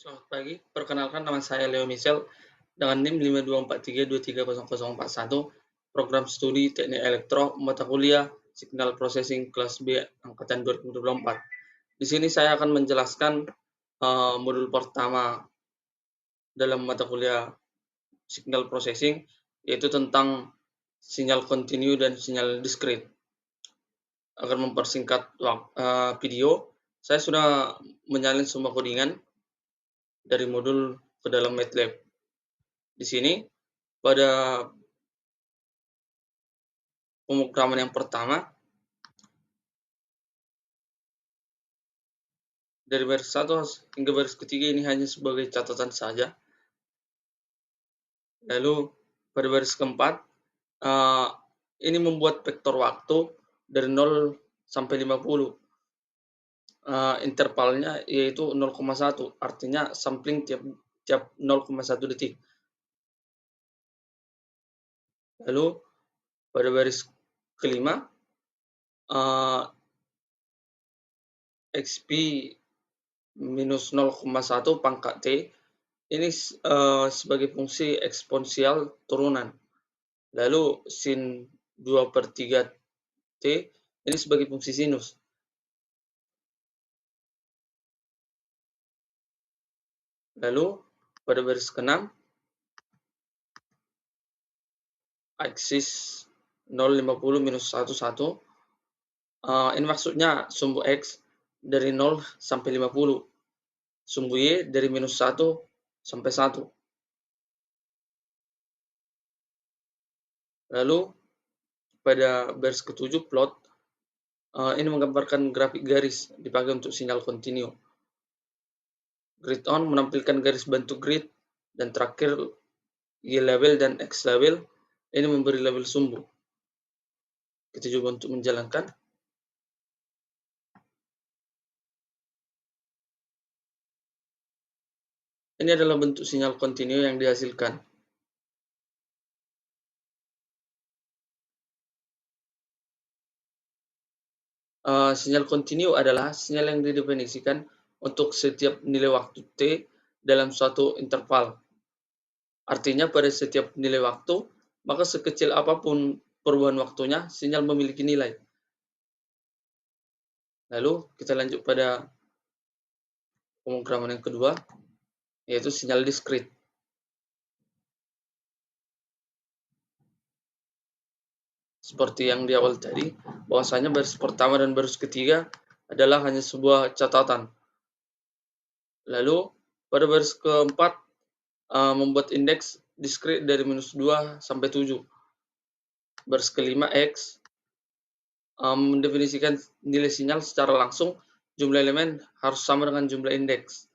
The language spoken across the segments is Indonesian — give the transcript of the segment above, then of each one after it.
Selamat pagi, perkenalkan nama saya Leo Michel dengan NIM 5243230041, program studi Teknik Elektro, mata kuliah Signal Processing kelas B angkatan 2024. Di sini saya akan menjelaskan modul pertama dalam mata kuliah Signal Processing, yaitu tentang sinyal kontinu dan sinyal diskrit. Agar mempersingkat video, saya sudah menyalin semua codingan dari modul ke dalam MATLAB. Di sini pada pemrograman yang pertama, dari baris 1 hingga baris ketiga ini hanya sebagai catatan saja. Lalu pada baris keempat, uh, ini membuat vektor waktu dari 0 sampai 50. Intervalnya yaitu 0,1, artinya sampling tiap 0,1 detik. Lalu pada baris kelima, uh, XP minus 0,1 pangkat T ini sebagai fungsi eksponensial turunan. Lalu sin 2/3 T ini sebagai fungsi sinus. Lalu pada baris ke-6, aksis 0,50 minus 1,1. Ini maksudnya sumbu X dari 0 sampai 50. Sumbu Y dari minus 1 sampai 1. Lalu pada baris ke-7 plot, ini menggambarkan grafik garis dipakai untuk sinyal kontinu. Grid on menampilkan garis bentuk grid, dan terakhir Y label dan X label ini memberi label sumbu. Kita coba untuk menjalankan. Ini adalah bentuk sinyal kontinu yang dihasilkan. Sinyal kontinu adalah sinyal yang didefinisikan untuk setiap nilai waktu T dalam suatu interval. Artinya pada setiap nilai waktu, maka sekecil apapun perubahan waktunya, sinyal memiliki nilai. Lalu kita lanjut pada pemrograman yang kedua, yaitu sinyal diskrit. Seperti yang di awal tadi, bahwasanya baris pertama dan baris ketiga adalah hanya sebuah catatan. Lalu pada baris keempat, membuat indeks diskrit dari minus 2 sampai 7. Baris kelima X mendefinisikan nilai sinyal secara langsung, jumlah elemen harus sama dengan jumlah indeks.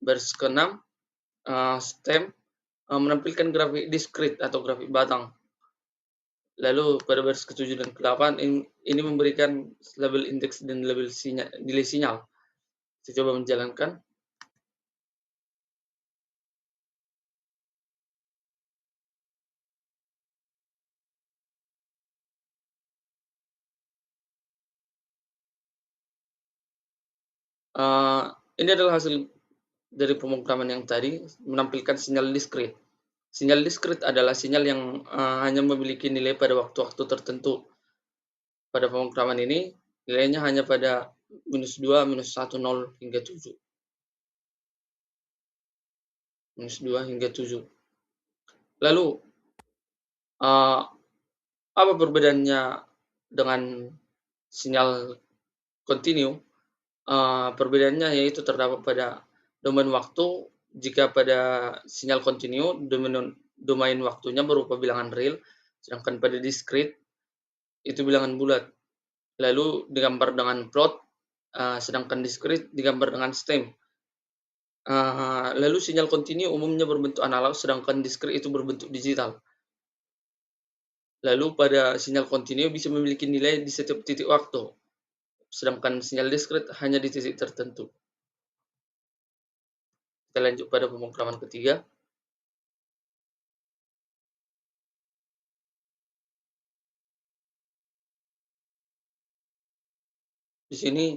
Baris keenam, stem menampilkan grafik diskrit atau grafik batang. Lalu pada baris ke-7 dan ke-8 ini memberikan label indeks dan label nilai sinyal. Saya coba menjalankan. Ini adalah hasil dari pemrograman yang tadi, menampilkan sinyal diskrit. Sinyal diskrit adalah sinyal yang hanya memiliki nilai pada waktu-waktu tertentu. Pada pemrograman ini, nilainya hanya pada minus 2, minus 1, 0, hingga 7. Minus 2 hingga 7. Lalu, apa perbedaannya dengan sinyal kontinu? Perbedaannya yaitu terdapat pada domain waktu. Jika pada sinyal kontinu, domain waktunya berupa bilangan real, sedangkan pada diskrit itu bilangan bulat. Lalu digambar dengan plot, sedangkan diskrit digambar dengan stem. Lalu sinyal kontinu umumnya berbentuk analog, sedangkan diskrit itu berbentuk digital. Lalu pada sinyal kontinu bisa memiliki nilai di setiap titik waktu, sedangkan sinyal diskrit hanya di titik tertentu. Kita lanjut pada pemrograman ketiga. Di sini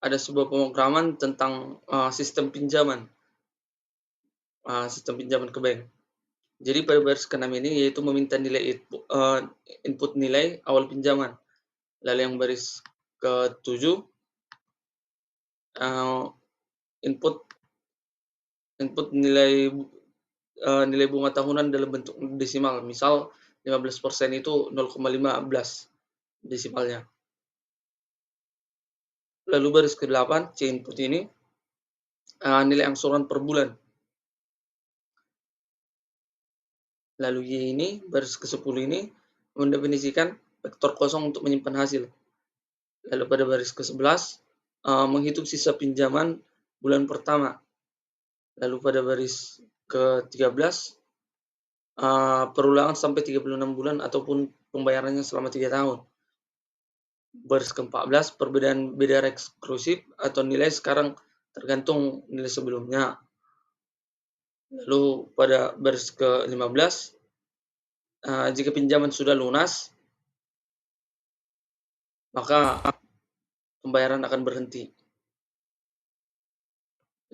ada sebuah pemrograman tentang sistem pinjaman ke bank. Jadi pada baris ke-6 ini yaitu meminta nilai input nilai awal pinjaman. Lalu yang baris ke-7 input input nilai bunga tahunan dalam bentuk desimal. Misal 15% itu 0,15 desimalnya. Lalu baris ke-8 C input ini nilai angsuran per bulan. Lalu Y ini baris ke-10 ini mendefinisikan vektor kosong untuk menyimpan hasil. Lalu pada baris ke-11 menghitung sisa pinjaman bulan pertama. Lalu pada baris ke-13 perulangan sampai 36 bulan ataupun pembayarannya selama 3 tahun. Baris ke-14 perbedaan beda eksklusif atau nilai sekarang tergantung nilai sebelumnya. Lalu pada baris ke-15 jika pinjaman sudah lunas maka pembayaran akan berhenti.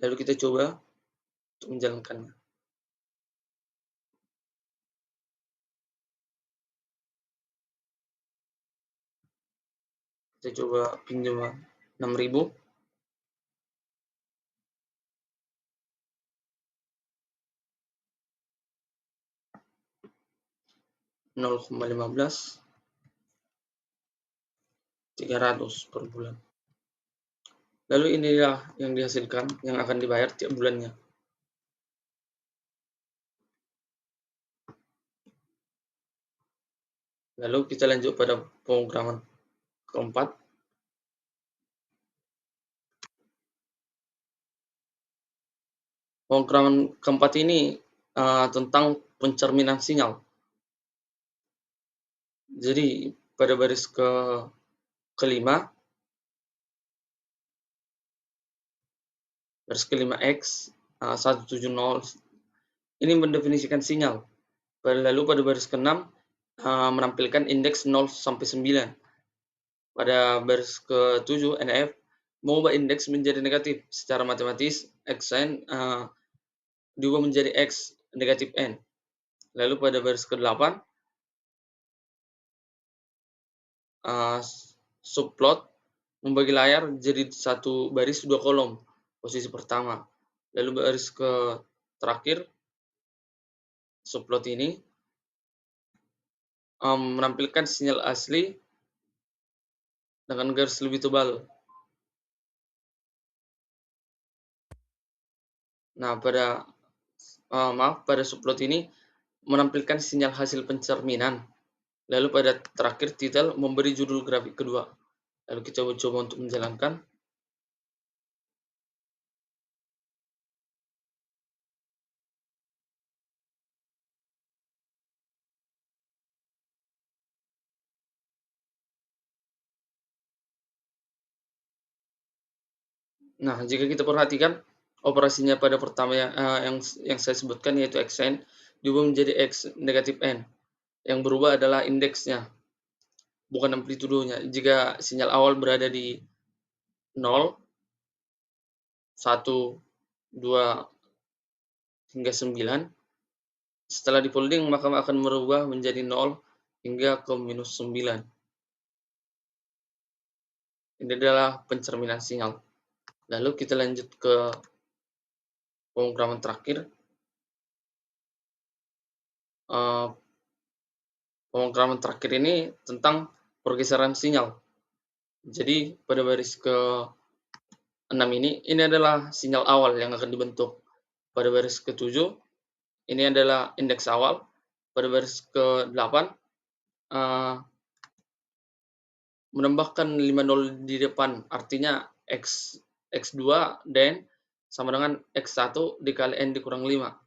Lalu kita coba untuk menjalankannya. Kita coba pinjam 6.000. (0,15) 300 per bulan. Lalu inilah yang dihasilkan yang akan dibayar tiap bulannya. Lalu kita lanjut pada pemrograman keempat. Pemrograman keempat ini tentang pencerminan sinyal. Jadi pada baris kelima X 170 ini mendefinisikan sinyal. Lalu pada baris ke-6 menampilkan indeks 0 sampai 9. Pada baris ke-7 NF mengubah indeks menjadi negatif secara matematis xn diubah menjadi x negatif n. Lalu pada baris ke-8 subplot membagi layar jadi satu baris dua kolom posisi pertama. Lalu baris ke terakhir subplot ini menampilkan sinyal asli dengan garis lebih tebal. Nah, pada subplot ini menampilkan sinyal hasil pencerminan. Lalu pada terakhir titel memberi judul grafik kedua. Lalu kita coba untuk menjalankan. Nah, jika kita perhatikan operasinya pada pertama yang saya sebutkan yaitu xn diubah menjadi x negatif n. Yang berubah adalah indeksnya, bukan amplitudonya. Jika sinyal awal berada di 0, 1, 2, hingga 9, setelah difolding maka akan merubah menjadi 0 hingga ke minus 9. Ini adalah pencerminan sinyal. Lalu kita lanjut ke pemrograman terakhir. Pemrograman terakhir ini tentang pergeseran sinyal. Jadi pada baris ke-6 ini adalah sinyal awal yang akan dibentuk. Pada baris ke-7 ini adalah indeks awal. Pada baris ke-8 menambahkan 5 nol di depan, artinya x2 dan sama dengan x1 dikali n dikurang 5.